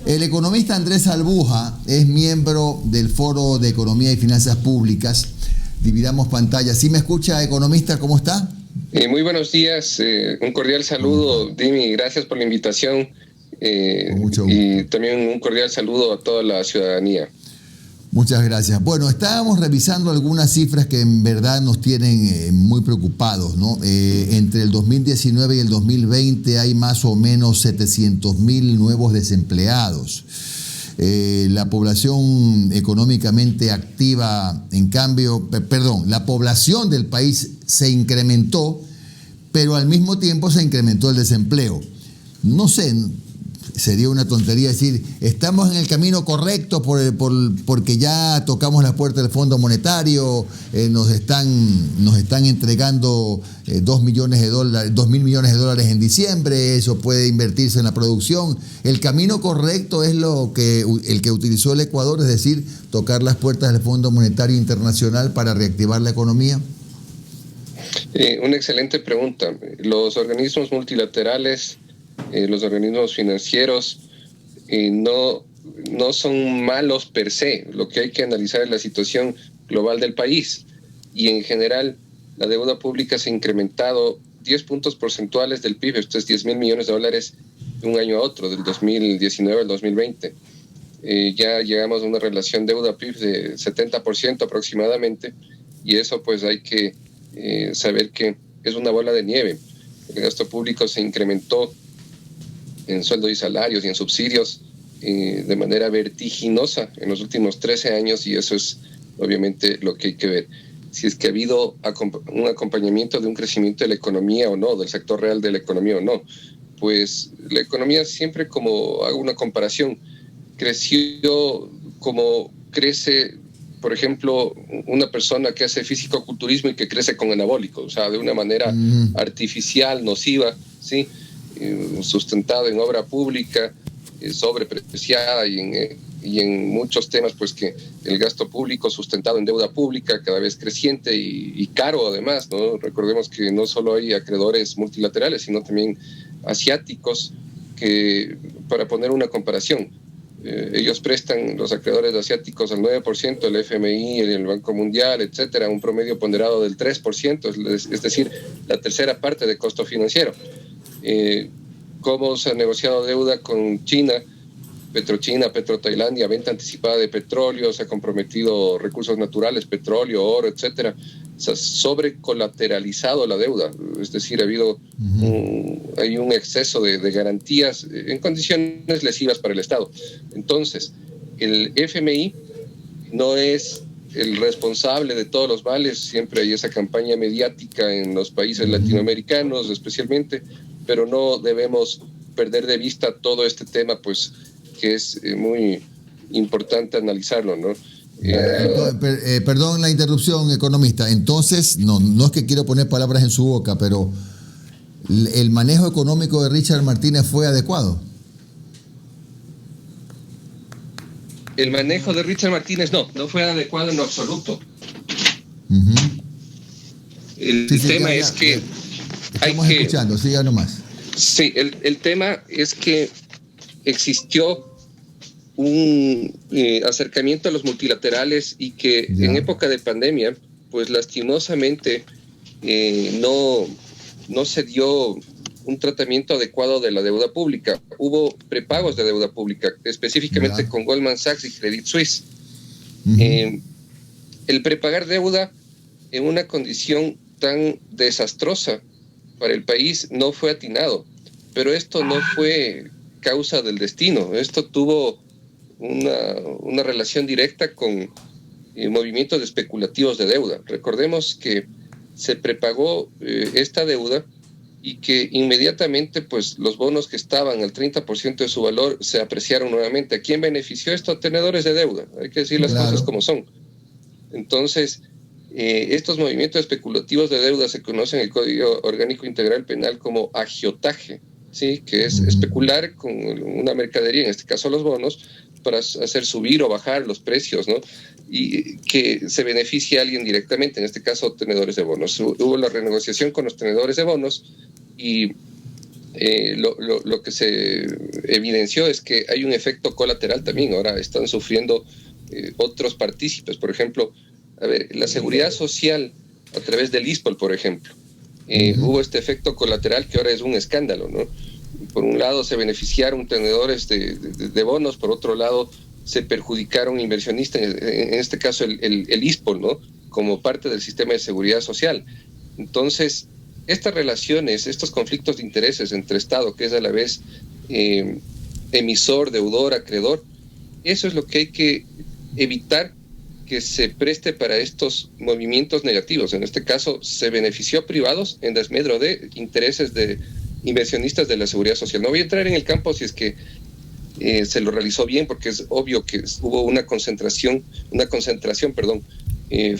El economista Andrés Albuja es miembro del Foro de Economía y Finanzas Públicas. Dividamos pantalla. ¿Sí me escucha, economista? ¿Cómo está? Muy buenos días. Un cordial saludo, Dimi. Gracias por la invitación. Con mucho gusto. Y también un cordial saludo a toda la ciudadanía. Muchas gracias. Bueno, estábamos revisando algunas cifras que en verdad nos tienen muy preocupados, ¿no? Entre el 2019 y el 2020 hay más o menos 700.000 nuevos desempleados. La población económicamente activa, en cambio, la población del país se incrementó, pero al mismo tiempo se incrementó el desempleo. No sé, sería una tontería decir, estamos en el camino correcto porque ya tocamos la puerta del Fondo Monetario, nos están entregando 2 millones de dólares, 2.000 millones de dólares en diciembre, eso puede invertirse en la producción. El camino correcto es el que utilizó el Ecuador, es decir, tocar las puertas del Fondo Monetario Internacional para reactivar la economía. Una excelente pregunta. Los organismos multilaterales, los organismos financieros no son malos per se. Lo que hay que analizar es la situación global del país, y en general la deuda pública se ha incrementado 10 puntos porcentuales del PIB, esto es 10.000 millones de dólares de un año a otro, del 2019 al 2020. Ya llegamos a una relación deuda-PIB de 70% aproximadamente, y eso pues hay que saber que es una bola de nieve. El gasto público se incrementó en sueldos y salarios y en subsidios de manera vertiginosa en los últimos 13 años, y eso es obviamente lo que hay que ver. Si es que ha habido un acompañamiento de un crecimiento de la economía o no, del sector real de la economía o no. Pues la economía siempre, como hago una comparación, creció como crece, por ejemplo, una persona que hace físico-culturismo y que crece con anabólicos, o sea, de una manera artificial, nociva, ¿sí? Sustentado en obra pública, sobrepreciada, y en muchos temas, pues que el gasto público sustentado en deuda pública cada vez creciente y caro además, ¿no? Recordemos que no solo hay acreedores multilaterales, sino también asiáticos, que, para poner una comparación, ellos prestan, los acreedores asiáticos, al 9%, el FMI, el Banco Mundial, etcétera, un promedio ponderado del 3%, es decir, la tercera parte de costo financiero. Cómo se ha negociado deuda con China, PetroChina, PetroTailandia, venta anticipada de petróleo, se ha comprometido recursos naturales, petróleo, oro, etcétera. Se ha sobrecolateralizado la deuda, es decir, hay un exceso de garantías en condiciones lesivas para el Estado. Entonces, el FMI no es el responsable de todos los males, siempre hay esa campaña mediática en los países latinoamericanos especialmente, pero no debemos perder de vista todo este tema, pues que es muy importante analizarlo, ¿no? Perdón la interrupción, economista. Entonces, no es que quiero poner palabras en su boca, pero ¿el manejo económico de Richard Martínez fue adecuado? El manejo de Richard Martínez no fue adecuado en lo absoluto. El tema es que estamos escuchando, siga nomás. Sí, el tema es que existió un acercamiento a los multilaterales, y que en época de pandemia, pues lastimosamente no se dio un tratamiento adecuado de la deuda pública. Hubo prepagos de deuda pública, específicamente con Goldman Sachs y Credit Suisse. El prepagar deuda en una condición tan desastrosa para el país no fue atinado, pero esto no fue causa del destino. Esto tuvo una relación directa con movimientos especulativos de deuda. Recordemos que se prepagó esta deuda, y que inmediatamente pues los bonos que estaban al 30% de su valor se apreciaron nuevamente. ¿A quién benefició esto? A tenedores de deuda. Hay que decir las cosas como son. Entonces, estos movimientos especulativos de deuda se conocen en el Código Orgánico Integral Penal como agiotaje, ¿sí? Que es especular con una mercadería, en este caso los bonos, para hacer subir o bajar los precios, ¿no? Y que se beneficie a alguien directamente, en este caso tenedores de bonos. Hubo la renegociación con los tenedores de bonos, y Lo que se evidenció es que hay un efecto colateral también. Ahora están sufriendo otros partícipes. Por ejemplo, a ver, la seguridad social a través del ISPOL, por ejemplo. Hubo este efecto colateral que ahora es un escándalo, ¿no? Por un lado se beneficiaron tenedores de bonos, por otro lado se perjudicaron inversionistas, en este caso el ISPOL, ¿no? Como parte del sistema de seguridad social. Entonces, estas relaciones, estos conflictos de intereses entre Estado, que es a la vez emisor, deudor, acreedor, eso es lo que hay que evitar que se preste para estos movimientos negativos. En este caso, se benefició a privados en desmedro de intereses de inversionistas de la seguridad social. No voy a entrar en el campo si es que se lo realizó bien, porque es obvio que hubo una concentración,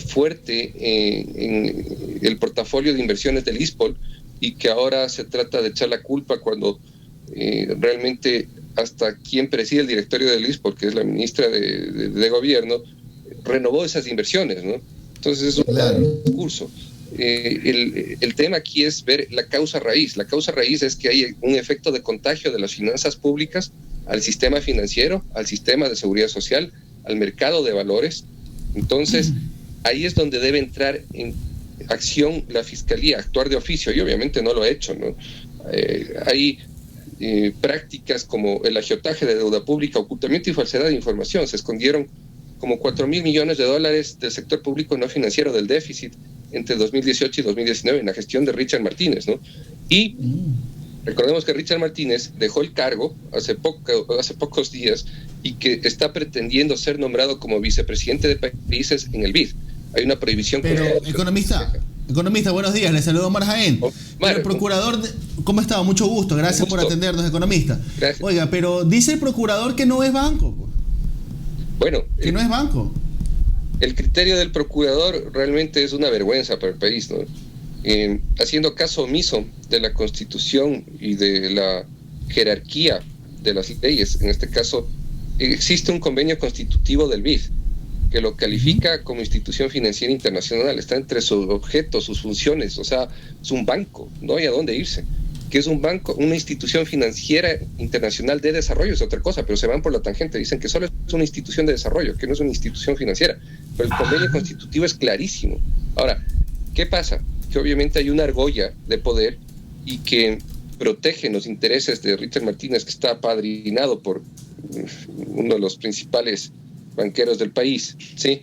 fuerte en el portafolio de inversiones del ISPOL, y que ahora se trata de echar la culpa cuando realmente hasta quien preside el directorio del ISPOL, que es la ministra de Gobierno, renovó esas inversiones, ¿no? Entonces es un discurso. El tema aquí es ver la causa raíz. La causa raíz es que hay un efecto de contagio de las finanzas públicas al sistema financiero, al sistema de seguridad social, al mercado de valores. Entonces, ahí es donde debe entrar en acción la Fiscalía, actuar de oficio, y obviamente no lo ha hecho, ¿no? Hay prácticas como el agiotaje de deuda pública, ocultamiento y falsedad de información. Se escondieron como 4.000 millones de dólares del sector público no financiero del déficit entre 2018 y 2019 en la gestión de Richard Martínez, ¿no? Y recordemos que Richard Martínez dejó el cargo hace pocos días y que está pretendiendo ser nombrado como vicepresidente de países en el BID. Hay una prohibición. Pero, economista, buenos días, le saludo Omar Jaén. El procurador, ¿cómo está? Mucho gusto, gracias por atendernos, economista. Gracias. Oiga, pero dice el procurador que no es banco. Bueno, que no es banco. El criterio del procurador realmente es una vergüenza para el país, ¿no? Haciendo caso omiso de la Constitución y de la jerarquía de las leyes. En este caso, existe un convenio constitutivo del BID que lo califica como institución financiera internacional. Está entre sus objetos, sus funciones. O sea, es un banco, no hay a dónde irse. Que es un banco, una institución financiera internacional de desarrollo, es otra cosa, pero se van por la tangente. Dicen que solo es una institución de desarrollo, que no es una institución financiera. Pero el convenio constitutivo es clarísimo. Ahora, ¿qué pasa? Que obviamente hay una argolla de poder y que protegen los intereses de Richard Martínez, que está apadrinado por uno de los principales banqueros del país, ¿sí?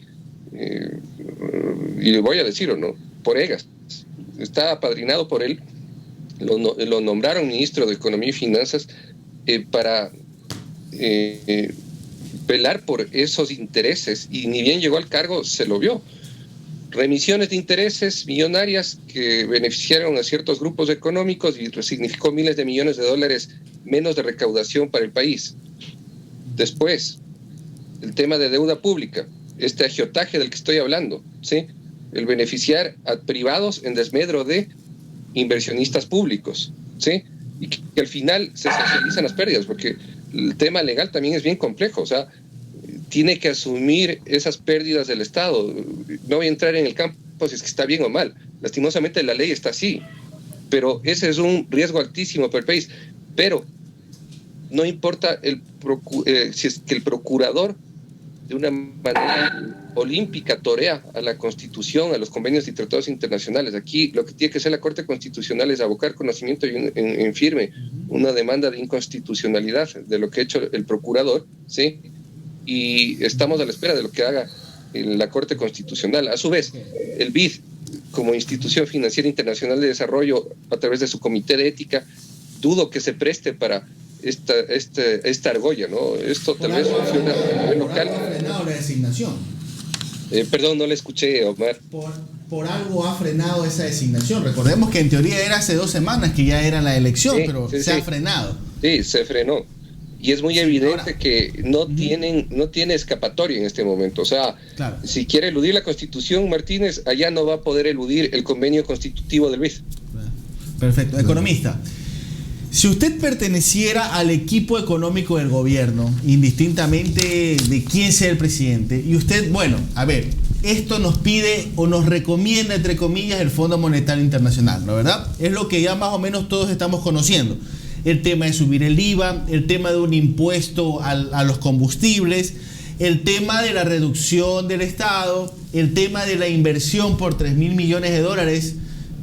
Y le voy a decir, ¿o no? Por Egas. Está apadrinado por él. Lo nombraron ministro de Economía y Finanzas para velar por esos intereses, y ni bien llegó al cargo se lo vio. Remisiones de intereses millonarias que beneficiaron a ciertos grupos económicos y significó miles de millones de dólares menos de recaudación para el país. Después, el tema de deuda pública, este agiotaje del que estoy hablando, ¿sí? El beneficiar a privados en desmedro de inversionistas públicos, ¿sí? Y que al final se socializan las pérdidas, porque el tema legal también es bien complejo. O sea, tiene que asumir esas pérdidas del Estado. No voy a entrar en el campo si es que está bien o mal. Lastimosamente la ley está así, pero ese es un riesgo altísimo para el país. Pero no importa si es que el procurador de una manera olímpica torea a la Constitución, a los convenios y tratados internacionales. Aquí lo que tiene que hacer la Corte Constitucional es abocar conocimiento y en firme una demanda de inconstitucionalidad de lo que ha hecho el procurador, ¿sí? Y estamos a la espera de lo que haga la Corte Constitucional. A su vez, el BID, como institución financiera internacional de desarrollo, a través de su comité de ética, dudo que se preste para esta argolla, ¿no? Esto tal vez funciona a nivel local. Por algo ha frenado la designación. Perdón, no le escuché, Omar. Por algo ha frenado esa designación. Recordemos que en teoría era hace 2 semanas que ya era la elección, sí, pero se ha frenado. Sí, se frenó. Y es muy evidente que no tiene escapatoria en este momento. O sea, claro, si quiere eludir la Constitución, Martínez, allá no va a poder eludir el convenio constitutivo del BID. Perfecto. Economista, si usted perteneciera al equipo económico del gobierno, indistintamente de quién sea el presidente, y usted, bueno, a ver, esto nos pide o nos recomienda, entre comillas, el Fondo Monetario Internacional, ¿no es verdad? Es lo que ya más o menos todos estamos conociendo. el tema de subir el IVA, el tema de un impuesto a los combustibles, el tema de la reducción del Estado, el tema de la inversión por 3.000 millones de dólares,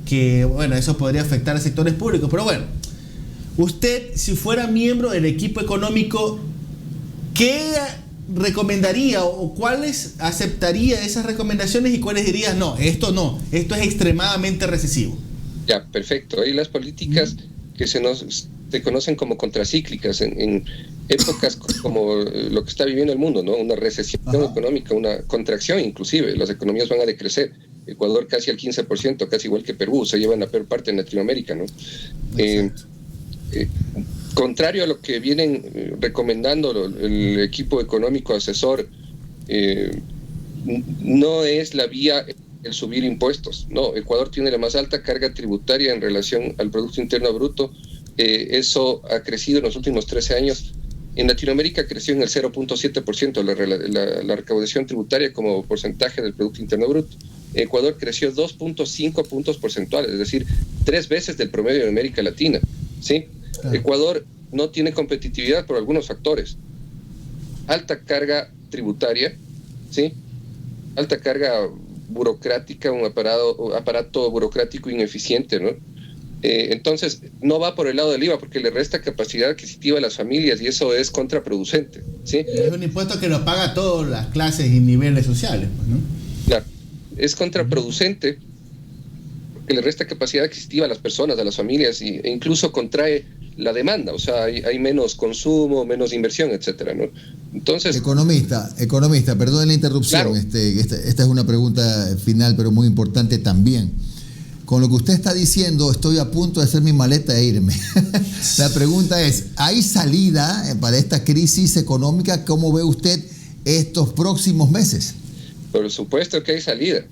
que bueno, eso podría afectar a sectores públicos. Pero bueno, usted, si fuera miembro del equipo económico, ¿qué recomendaría o cuáles aceptaría esas recomendaciones y cuáles dirías no, esto es extremadamente recesivo? Ya, perfecto. Hay las políticas que se conocen como contracíclicas en épocas como lo que está viviendo el mundo, ¿no? Una recesión económica, una contracción inclusive, las economías van a decrecer. Ecuador casi al 15%, casi igual que Perú, se llevan la peor parte en Latinoamérica, ¿no? Contrario a lo que vienen recomendando el equipo económico asesor, no es la vía el subir impuestos. No, Ecuador tiene la más alta carga tributaria en relación al Producto Interno Bruto. Eso ha crecido en los últimos 13 años. En Latinoamérica creció en el 0.7% la recaudación tributaria como porcentaje del Producto Interno Bruto. Ecuador creció 2.5 puntos porcentuales, es decir, 3 veces del promedio de América Latina, ¿sí? Ecuador no tiene competitividad por algunos factores. Alta carga tributaria, ¿sí? Alta carga burocrática, un aparato burocrático ineficiente, ¿no? Entonces, no va por el lado del IVA porque le resta capacidad adquisitiva a las familias y eso es contraproducente, ¿sí? Es un impuesto que lo paga todas las clases y niveles sociales, ¿no? Claro, es contraproducente porque le resta capacidad adquisitiva a las personas, a las familias e incluso contrae la demanda, o sea, hay menos consumo, menos inversión, etcétera, ¿no? Entonces, economista, perdón la interrupción, claro. Esta es una pregunta final, pero muy importante también. Con lo que usted está diciendo, estoy a punto de hacer mi maleta e irme. La pregunta es, ¿hay salida para esta crisis económica? ¿Cómo ve usted estos próximos meses? Por supuesto que hay salida.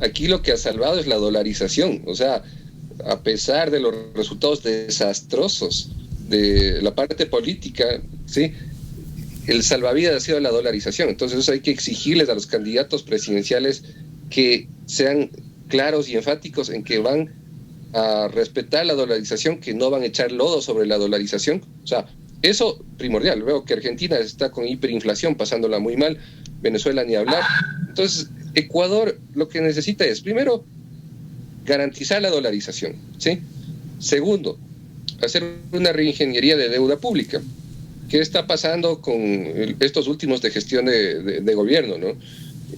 Aquí lo que ha salvado es la dolarización, o sea, a pesar de los resultados desastrosos de la parte política, ¿sí? El salvavidas ha sido la dolarización. Entonces eso hay que exigirles a los candidatos presidenciales que sean claros y enfáticos en que van a respetar la dolarización, que no van a echar lodo sobre la dolarización. O sea, eso primordial. Veo que Argentina está con hiperinflación, pasándola muy mal, Venezuela ni hablar. Entonces, Ecuador lo que necesita es, primero, garantizar la dolarización, ¿sí? Segundo, hacer una reingeniería de deuda pública. ¿Qué está pasando con estos últimos de gestión de gobierno, ¿no?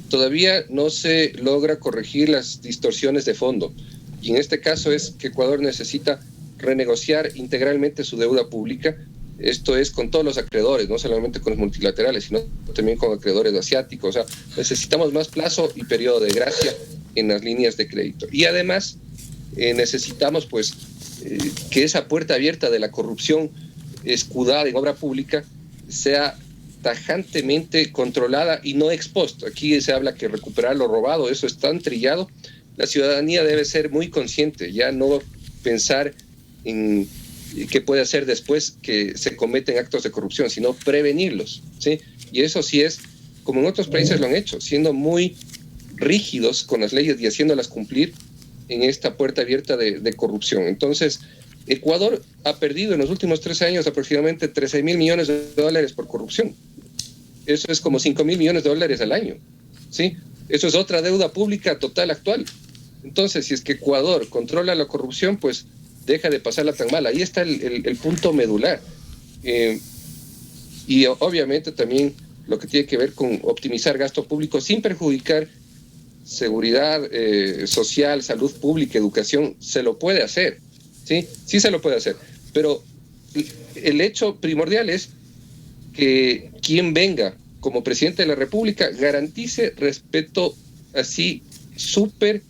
Todavía no se logra corregir las distorsiones de fondo. Y en este caso es que Ecuador necesita renegociar integralmente su deuda pública. Esto es con todos los acreedores, no solamente con los multilaterales, sino también con acreedores asiáticos. O sea, necesitamos más plazo y periodo de gracia en las líneas de crédito. Y además necesitamos pues que esa puerta abierta de la corrupción escudada en obra pública sea tajantemente controlada y no expuesta. Aquí se habla que recuperar lo robado, eso es tan trillado. La ciudadanía debe ser muy consciente, ya no pensar en qué puede hacer después que se cometen actos de corrupción, sino prevenirlos, ¿sí? Y eso sí es, como en otros países lo han hecho, siendo muy rígidos con las leyes y haciéndolas cumplir en esta puerta abierta de corrupción. Entonces, Ecuador ha perdido en los últimos 13 años aproximadamente 13.000 millones de dólares por corrupción. Eso es como 5.000 millones de dólares al año, ¿sí? Eso es otra deuda pública total actual. Entonces, si es que Ecuador controla la corrupción, pues deja de pasarla tan mal. Ahí está el punto medular. Y obviamente también lo que tiene que ver con optimizar gasto público sin perjudicar seguridad social, salud pública, educación, se lo puede hacer, ¿sí? Sí se lo puede hacer. Pero el hecho primordial es que quien venga como presidente de la República garantice respeto así súper,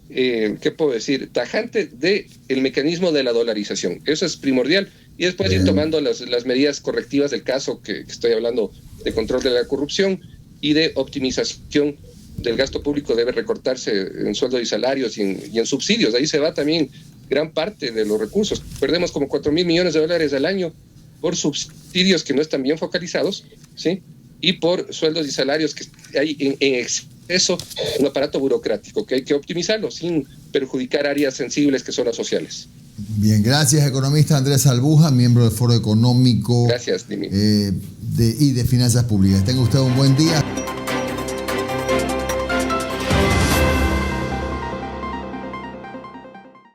¿qué puedo decir?, tajante del mecanismo de la dolarización. Eso es primordial. Y después ir tomando las medidas correctivas del caso que estoy hablando, de control de la corrupción y de optimización del gasto público. Debe recortarse en sueldos y salarios y en subsidios. Ahí se va también gran parte de los recursos. Perdemos como 4.000 millones de dólares al año por subsidios que no están bien focalizados, ¿sí? Y por sueldos y salarios que hay en exceso, un aparato burocrático que hay que optimizarlo sin perjudicar áreas sensibles que son las sociales. Bien, gracias, economista Andrés Albuja, miembro del Foro Económico. Gracias, Dimi. Y de Finanzas Públicas. Tenga usted un buen día.